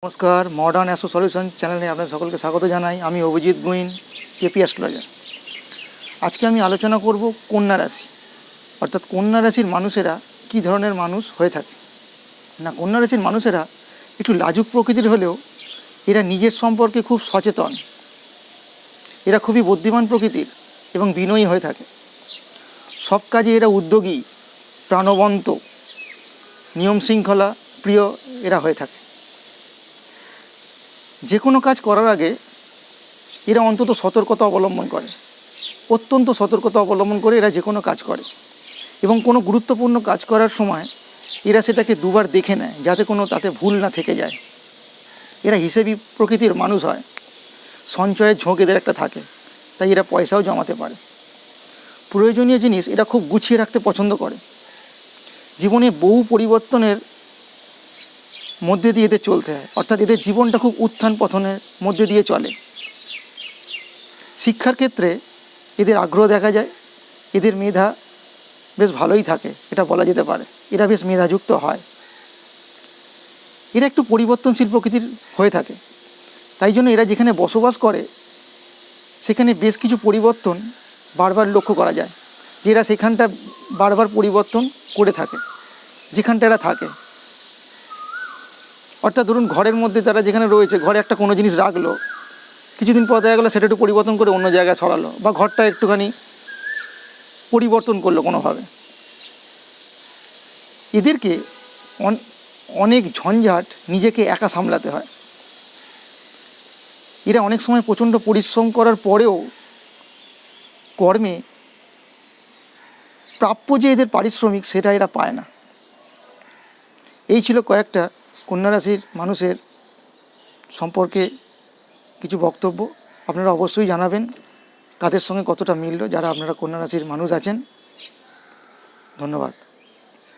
নমস্কার, modern astro solution চ্যানেলে আপনাদের সকলকে স্বাগত জানাই। আমি অভিজিৎ গুইন, কেপি অ্যাস্ট্রোলজার। আজকে আমি আলোচনা করব কন্যা রাশি, অর্থাৎ কন্যা রাশির মানুষেরা কী ধরনের মানুষ হয়ে থাকে। কন্যা রাশির মানুষেরা একটু লাজুক প্রকৃতির হলেও এরা নিজের সম্পর্কে খুব সচেতন, এরা খুবই বুদ্ধিমান প্রকৃতির এবং বিনয়ী হয়ে থাকে। সব কাজে এরা উদ্যোগী, প্রাণবন্ত, নিয়ম শৃঙ্খলা প্রিয় এরা হয়ে থাকে। যে কোনো কাজ করার আগে এরা অন্তত সতর্কতা অবলম্বন করে, অত্যন্ত সতর্কতা অবলম্বন করে এরা যে কোনো কাজ করে এবং কোনো গুরুত্বপূর্ণ কাজ করার সময় এরা সেটাকে দুবার দেখে নেয় যাতে কোনো তাতে ভুল না থেকে যায়। এরা হিসেবি প্রকৃতির মানুষ হয়, সঞ্চয়ের ঝোঁক এদের একটা থাকে, তাই এরা পয়সাও জমাতে পারে। প্রয়োজনীয় জিনিস এরা খুব গুছিয়ে রাখতে পছন্দ করে। জীবনে বহু পরিবর্তনের মধ্যে দিয়ে এদের চলতে হয়, অর্থাৎ এদের জীবনটা খুব উত্থান পতনের মধ্যে দিয়ে চলে। শিক্ষার ক্ষেত্রে এদের আগ্রহ দেখা যায়, এদের মেধা বেশ ভালোই থাকে, এটা বলা যেতে পারে। এরা বেশ মেধাযুক্ত হয়। এরা একটু পরিবর্তনশীল প্রকৃতির হয়ে থাকে, তাই জন্য এরা যেখানে বসবাস করে সেখানে বেশ কিছু পরিবর্তন বারবার লক্ষ্য করা যায়, যে এরা সেখানটা বারবার পরিবর্তন করে থাকে যেখানটা এরা থাকে। অর্থাৎ ধরুন, ঘরের মধ্যে তারা যেখানে রয়েছে, ঘরে একটা কোনো জিনিস রাখলো, কিছুদিন পর দেখা গেলো সেটা একটু পরিবর্তন করে অন্য জায়গায় ছড়ালো, বা ঘরটা একটুখানি পরিবর্তন করলো কোনোভাবে। এদেরকে অনেক ঝঞ্ঝাট নিজেকে একা সামলাতে হয়। এরা অনেক সময় প্রচণ্ড পরিশ্রম করার পরেও কর্মে প্রাপ্য যে এদের পারিশ্রমিক সেটা এরা পায় না। এই ছিল কয়েকটা কন্যা রাশির মানুষের সম্পর্কে কিছু বক্তব্য। আপনারা অবশ্যই জানাবেন কাদের সঙ্গে কতটা মিলল, যারা আপনারা কন্যা রাশির মানুষ আছেন। ধন্যবাদ।